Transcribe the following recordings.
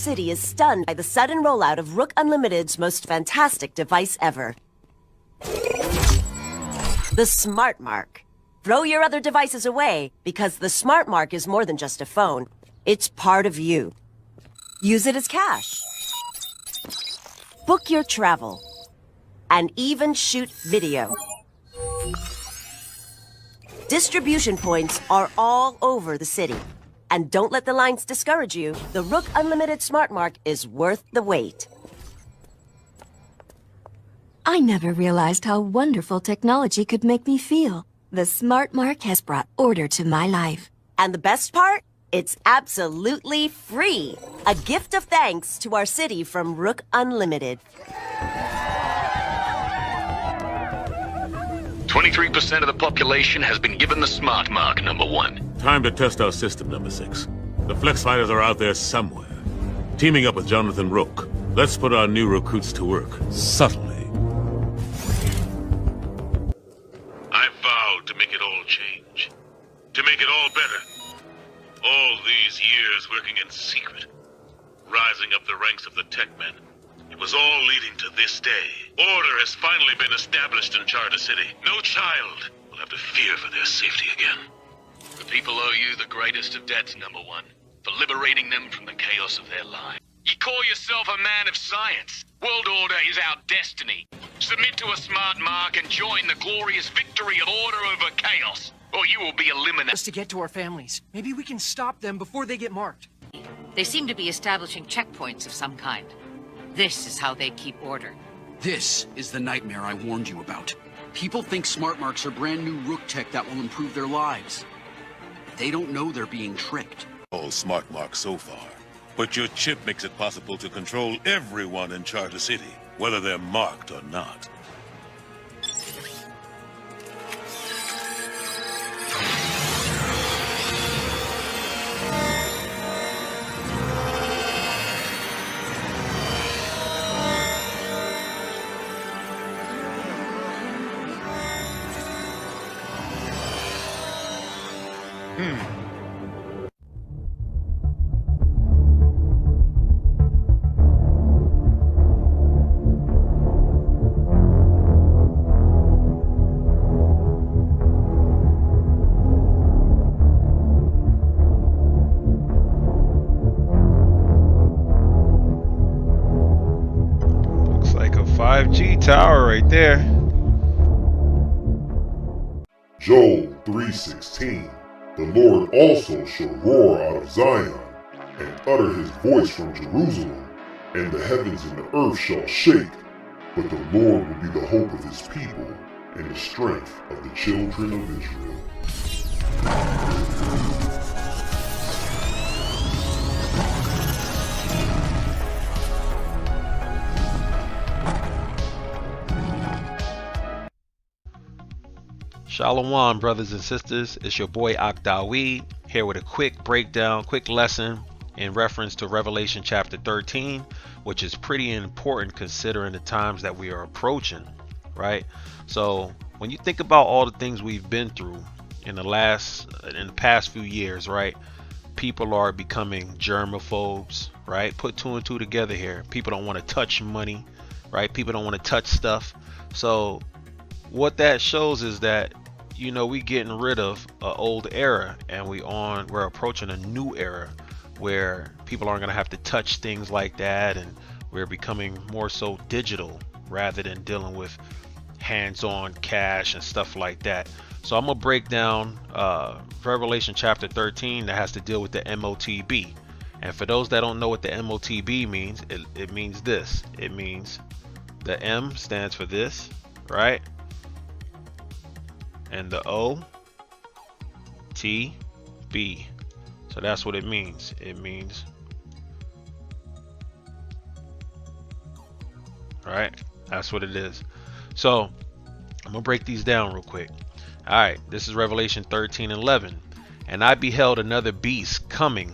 City is stunned by the sudden rollout of Rook Unlimited's most fantastic device ever. The Smart Mark. Throw your other devices away, because the Smart Mark is more than just a phone. It's part of you. Use it as cash. Book your travel. And even shoot video. Distribution points are all over the city. And don't let the lines discourage you. The Rook Unlimited Smart Mark is worth the wait. I never realized how wonderful technology could make me feel. The Smart Mark has brought order to my life. And the best part? It's absolutely free. A gift of thanks to our city from Rook Unlimited. 23% of the population has been given the Smart Mark, number 1. Time to test our system, number 6. The Flex Fighters are out there somewhere. Teaming up with Jonathan Rook. Let's put our new recruits to work, subtly. I vowed to make it all change. To make it all better. All these years working in secret. Rising up the ranks of the tech men. It was all leading to this day. Order has finally been established in Charter City. No child will have to fear for their safety again. The people owe you the greatest of debts, number 1, for liberating them from the chaos of their lives. You call yourself a man of science. World order is our destiny. Submit to a Smart Mark and join the glorious victory of order over chaos, or you will be eliminated. Us to get to our families. Maybe we can stop them before they get marked. They seem to be establishing checkpoints of some kind. This is how they keep order. This is the nightmare I warned you about. People think smart marks are brand new Rook tech that will improve their lives. They don't know they're being tricked. All smart marks so far. But your chip makes it possible to control everyone in Charter City, whether they're marked or not. Looks like a 5G tower right there. Joel 3:16. The Lord also shall roar out of Zion, and utter his voice from Jerusalem, and the heavens and the earth shall shake, but the Lord will be the hope of his people, and the strength of the children of Israel. Shalom, brothers and sisters. It's your boy Ahch Dawid here with a quick breakdown, quick lesson in reference to Revelation chapter 13, which is pretty important considering the times that we are approaching, right? So when you think about all the things we've been through in the past few years, right? People are becoming germaphobes, right? Put 2 and 2 together here. People don't want to touch money, right? People don't want to touch stuff. So what that shows is that, you know, we getting rid of an old era and we're approaching a new era where people aren't going to have to touch things like that, and we're becoming more so digital rather than dealing with hands-on cash and stuff like that. So I'm gonna break down Revelation chapter 13 that has to deal with the MOTB. And for those that don't know what the MOTB means, it means this. It means the M stands for this, right? And the O, T, B. So that's what it means. It means, right? That's what it is. So I'm gonna break these down real quick. All right, this is Revelation 13:11. And I beheld another beast coming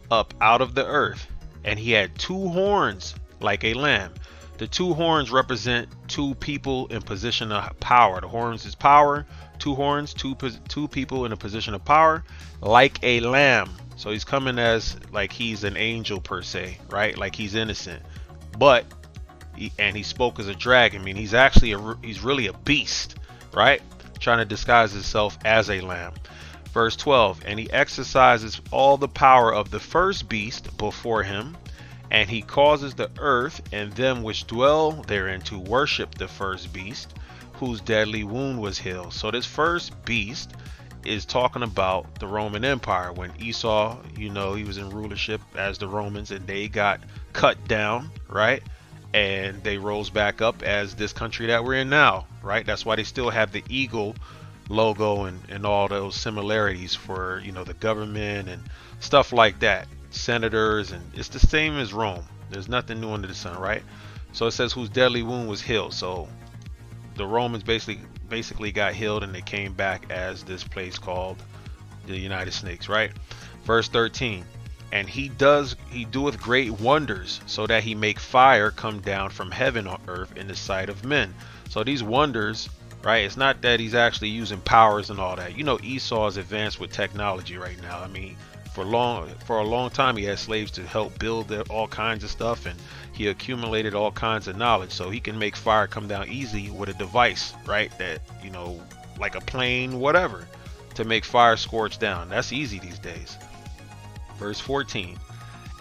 up out of the earth, and he had 2 horns like a lamb. The 2 horns represent 2 people in position of power. The horns is power. 2 horns, two people in a position of power, like a lamb. So he's coming as like he's an angel per se, right? Like he's innocent, but he spoke as a dragon. I mean, he's actually he's really a beast, right? Trying to disguise himself as a lamb. Verse 12, and he exercises all the power of the first beast before him, and he causes the earth and them which dwell therein to worship the first beast, whose deadly wound was healed. So this first beast is talking about the Roman Empire. When Esau, you know, he was in rulership as the Romans, and they got cut down, right? And they rose back up as this country that we're in now, right? That's why they still have the eagle logo and all those similarities for, you know, the government and stuff like that, senators, and it's the same as Rome. There's nothing new under the sun, right? So it says whose deadly wound was healed. So the Romans basically got healed, and they came back as this place called the United Snakes, right? Verse 13, and he doeth great wonders, so that he make fire come down from heaven on earth in the sight of men. So these wonders, right? It's not that he's actually using powers and all that. You know, Esau is advanced with technology right now. I mean, for a long time, he had slaves to help build all kinds of stuff, and he accumulated all kinds of knowledge. So he can make fire come down easy with a device, right? That, you know, like a plane, whatever, to make fire scorch down. That's easy these days. Verse 14,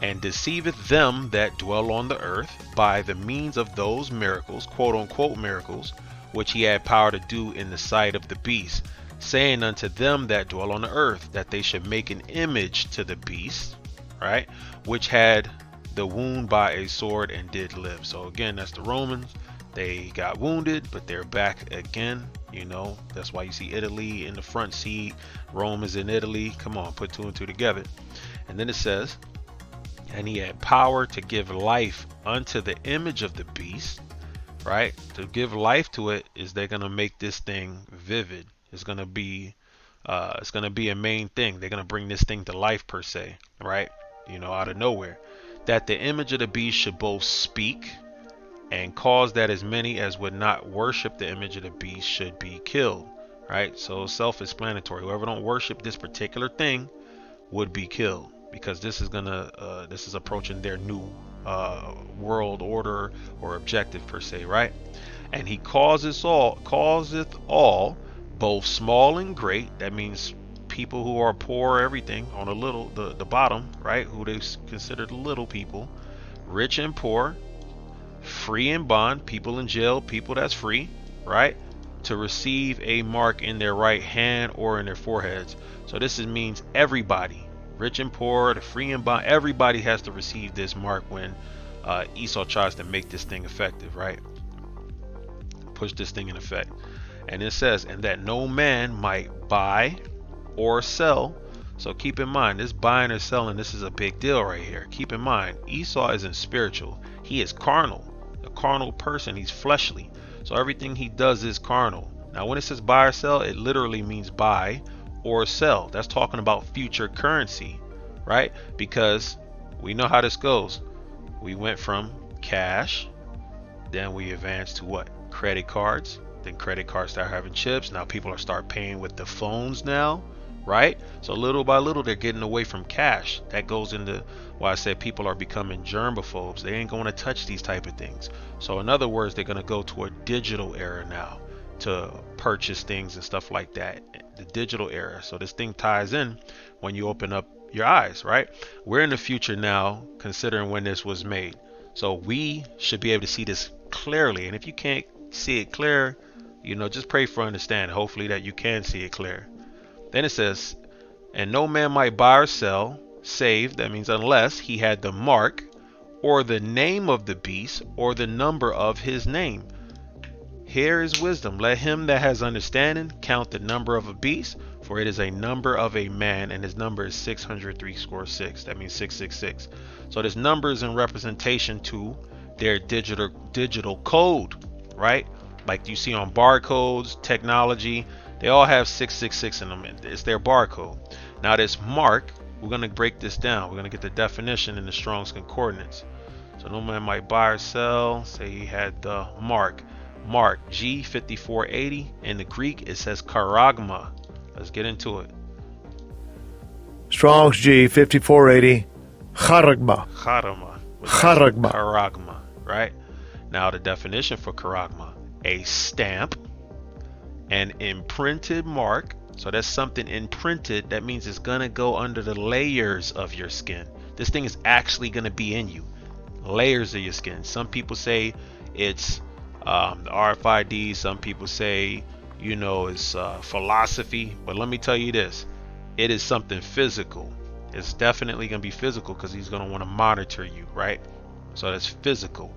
and deceiveth them that dwell on the earth by the means of those miracles, quote unquote miracles, which he had power to do in the sight of the beast, saying unto them that dwell on the earth that they should make an image to the beast, right, which had the wound by a sword and did live. So again, that's the Romans. They got wounded, but they're back again. You know, that's why you see Italy in the front seat. Rome is in Italy. Come on, put two and two together. And then it says, and he had power to give life unto the image of the beast, right? To give life to it is they're going to make this thing vivid. It's going to be a main thing. They're going to bring this thing to life per se, right? You know, out of nowhere. That the image of the beast should both speak and cause that as many as would not worship the image of the beast should be killed, right? So self-explanatory. Whoever don't worship this particular thing would be killed, because this is approaching their new world order or objective per se, right? And he causeth all, both small and great. That means people who are poor, everything on a little, the bottom, right? Who they consider the little people, rich and poor, free and bond, people in jail, people that's free, right? To receive a mark in their right hand or in their foreheads. So this means everybody, rich and poor, the free and bond, everybody has to receive this mark when Esau tries to make this thing effective, right? Push this thing in effect. And it says, and that no man might buy or sell. So keep in mind, this buying or selling, this is a big deal right here. Keep in mind, Esau isn't spiritual. He is carnal, a carnal person. He's fleshly. So everything he does is carnal. Now, when it says buy or sell, it literally means buy or sell. That's talking about future currency, right? Because we know how this goes. We went from cash, then we advanced to what? Credit cards. Then credit cards start having chips. Now people are start paying with the phones now, right? So little by little they're getting away from cash. That goes into why I said people are becoming germaphobes. They ain't going to touch these type of things. So in other words, they're going to go to a digital era now to purchase things and stuff like that. The digital era. So this thing ties in when you open up your eyes, right? We're in the future now, considering when this was made. So we should be able to see this clearly. And if you can't see it clear, you know, just pray for understanding. Hopefully that you can see it clear. Then it says, and no man might buy or sell, save, that means unless he had the mark or the name of the beast or the number of his name. Here is wisdom. Let him that has understanding count the number of a beast, for it is a number of a man, and his number is 666. That means 666. So this number is in representation to their digital code, right? Like you see on barcodes, technology, they all have 666 in them. It's their barcode. Now this mark, we're going to break this down. We're going to get the definition in the Strong's Concordance. So no man might buy or sell. Say he had the mark G5480. In the Greek, it says charagma. Let's get into it. Strong's G 5480. Charagma. Charagma. Charagma. Charagma, right? Now the definition for charagma: a stamp, an imprinted mark. So that's something imprinted. That means it's gonna go under the layers of your skin. This thing is actually gonna be in you. Layers of your skin. Some people say it's the RFID. Some people say, you know, it's philosophy. But let me tell you this: it is something physical. It's definitely gonna be physical because he's gonna want to monitor you, right? So that's physical.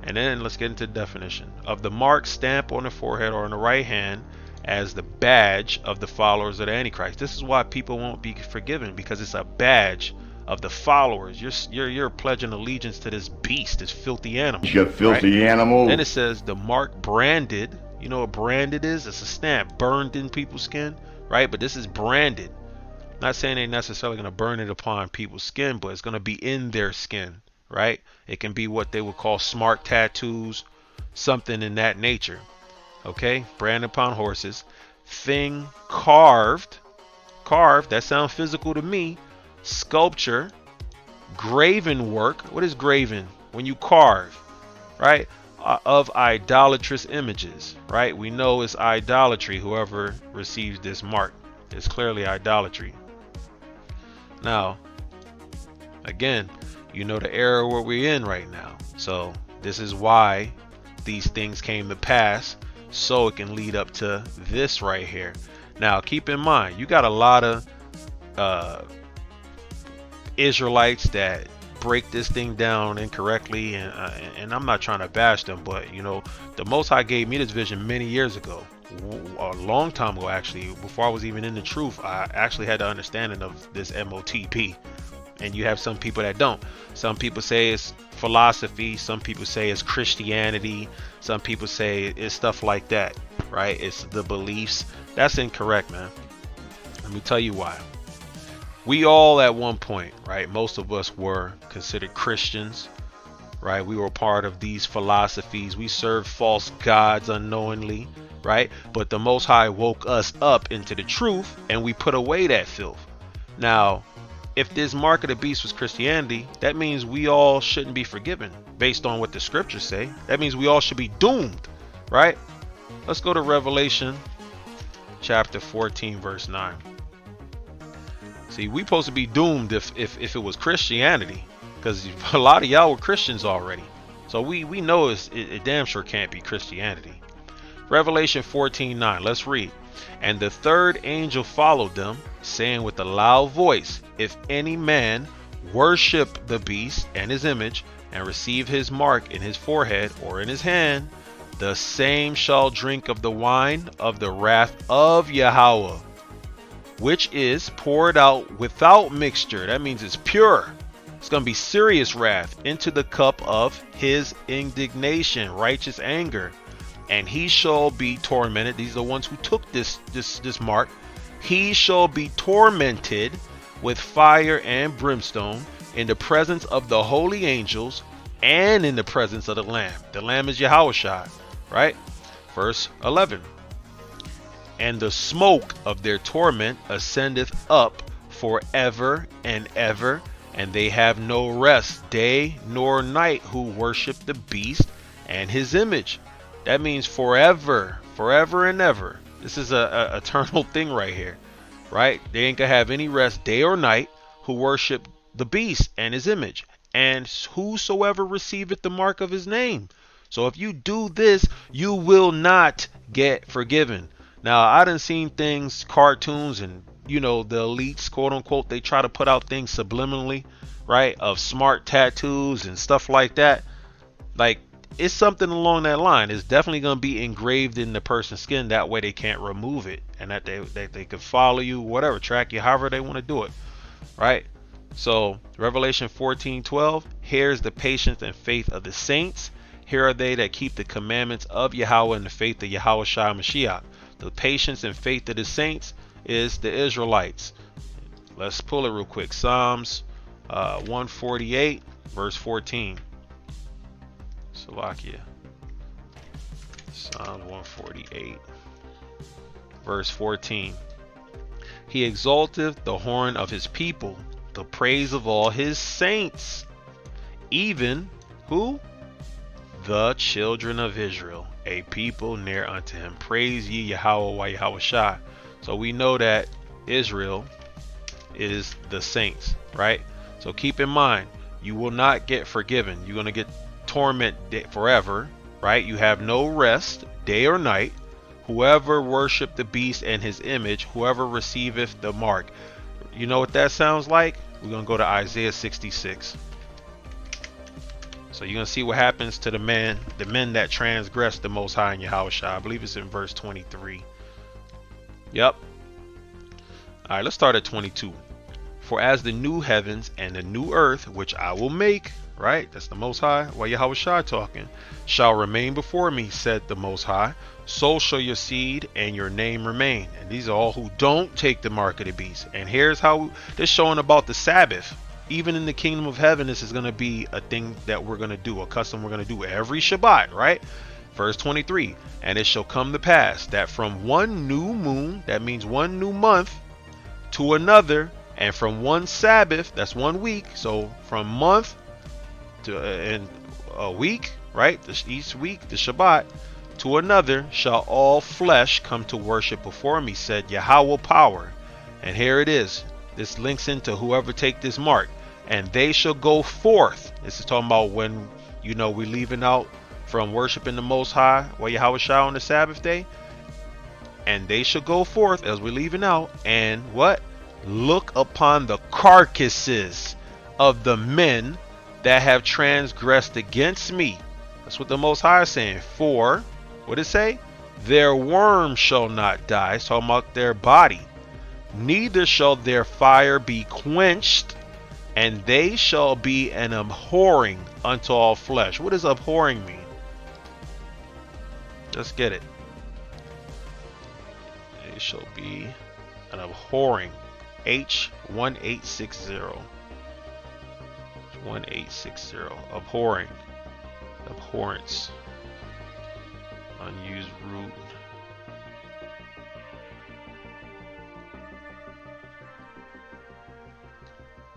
And then let's get into the definition of the mark, stamp on the forehead or on the right hand as the badge of the followers of the Antichrist. This is why people won't be forgiven, because it's a badge of the followers. You're pledging allegiance to this beast, this filthy animal. You filthy animal. Then it says the mark branded. You know what branded is? It's a stamp burned in people's skin, right? But this is branded. Not saying they're necessarily going to burn it upon people's skin, but it's going to be in their skin, right? It can be what they would call smart tattoos, something in that nature. Okay, branded upon horses. Thing carved, that sounds physical to me. Sculpture, graven work. What is graven? When you carve, right? Of idolatrous images, right? We know it's idolatry. Whoever receives this mark, it's clearly idolatry. Now, again, you know the era where we're in right now. So this is why these things came to pass, so it can lead up to this right here. Now keep in mind, you got a lot of Israelites that break this thing down incorrectly, and I'm not trying to bash them, but you know, the Most High gave me this vision many years ago, a long time ago actually, before I was even in the truth. I actually had the understanding of this MOTB, and you have some people that don't. Some people say it's philosophy, some people say it's Christianity, some people say it's stuff like that, right? It's the beliefs. That's incorrect, man. Let me tell you why. We all at one point, right, most of us were considered Christians, right? We were part of these philosophies. We served false gods unknowingly, right? But the Most High woke us up into the truth, and we put away that filth. Now, if this mark of the beast was Christianity, that means we all shouldn't be forgiven based on what the scriptures say. That means we all should be doomed, right? Let's go to Revelation chapter 14, verse 9. See, we supposed to be doomed if it was Christianity, because a lot of y'all were Christians already. So we know it damn sure can't be Christianity. Revelation 14:9. Let's read. And the third angel followed them, saying with a loud voice, if any man worship the beast and his image, and receive his mark in his forehead or in his hand, the same shall drink of the wine of the wrath of Yahweh, which is poured out without mixture. That means it's pure. It's going to be serious wrath into the cup of his indignation, righteous anger. And he shall be tormented. These are the ones who took this mark. He shall be tormented with fire and brimstone in the presence of the holy angels and in the presence of the Lamb. The Lamb is Yahushua, right? Verse 11. And the smoke of their torment ascendeth up forever and ever, and they have no rest day nor night who worship the beast and his image. That means forever, forever and ever. This is a eternal thing right here, right? They ain't gonna have any rest day or night who worship the beast and his image, and whosoever receiveth the mark of his name. So if you do this, you will not get forgiven. Now, I done seen things, cartoons, and you know, the elites, quote unquote, they try to put out things subliminally, right, of smart tattoos and stuff like that. Like, it's something along that line. It's definitely going to be engraved in the person's skin. That way they can't remove it, and that they can follow you, whatever, track you, however they want to do it, right? So Revelation 14:12, here's the patience and faith of the saints. Here are they that keep the commandments of Yahweh and the faith of Yahushua Mashiach. The patience and faith of the saints is the Israelites. Let's pull it real quick. Psalms 148 verse 14. Slovakia. Psalms 148 verse 14. He exalteth the horn of his people, the praise of all his saints, even who? The children of Israel, a people near unto him. Praise ye Yahweh, Yahweh. So we know that Israel is the saints, right? So keep in mind, you will not get forgiven. You're going to get tormented forever, right? You have no rest, day or night. Whoever worship the beast and his image, whoever receiveth the mark. You know what that sounds like? We're going to go to Isaiah 66. So you're going to see what happens to the men that transgress the Most High in Yahweh. I believe it's in verse 23. Yep. All right, let's start at 22. For as the new heavens and the new earth, which I will make, right? That's the Most High, while Yahweh talking, shall remain before me, said the Most High. So shall your seed and your name remain. And these are all who don't take the mark of the beast. And here's how this showing about the Sabbath. Even in the kingdom of heaven, this is going to be a thing that we're going to do, a custom we're going to do every Shabbat, right? Verse 23, and it shall come to pass that from one new moon, that means one new month, to another, and from one Sabbath, that's 1 week, so from month to and a week, right? Each week, the Shabbat, to another, shall all flesh come to worship before me, said Yahweh power. And here it is. This links into whoever take this mark, and they shall go forth. This is talking about when, you know, we're leaving out from worshiping the Most High, while Yahweh shall on the Sabbath day. And they shall go forth as we're leaving out, and what? Look upon the carcasses of the men that have transgressed against me. That's what the Most High is saying. For, what did it say? Their worm shall not die. It's talking about their body. Neither shall their fire be quenched, and they shall be an abhorring unto all flesh. What does abhorring mean? Let's get it. They shall be an abhorring. H1860. 1860. Abhorring. Abhorrence. Unused root.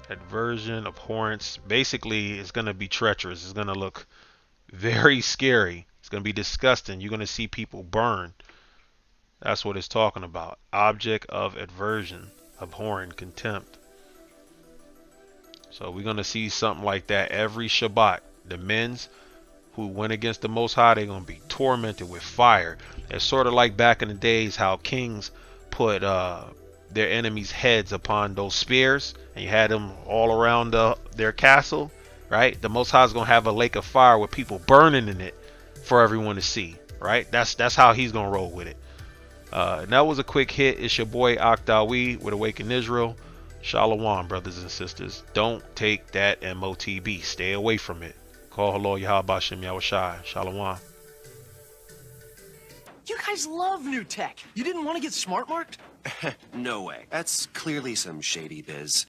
Aversion, abhorrence. Basically, it's going to be treacherous. It's going to look very scary. It's going to be disgusting. You're going to see people burn. That's what it's talking about. Object of aversion, abhorring, contempt. So we're going to see something like that every Shabbat. The men's who went against the Most High, they're going to be tormented with fire. It's sort of like back in the days how kings put their enemies' heads upon those spears, and you had them all around their castle, right? The Most High is going to have a lake of fire with people burning in it for everyone to see, right? That's how he's going to roll with it. And that was a quick hit. It's your boy Ahch Dawid with Awaken Israel. Shalom, brothers and sisters. Don't take that MOTB. Stay away from it. Call hello Yahweh Bashem Yahushai. Shalom. You guys love new tech. You didn't want to get smart marked? No way. That's clearly some shady biz.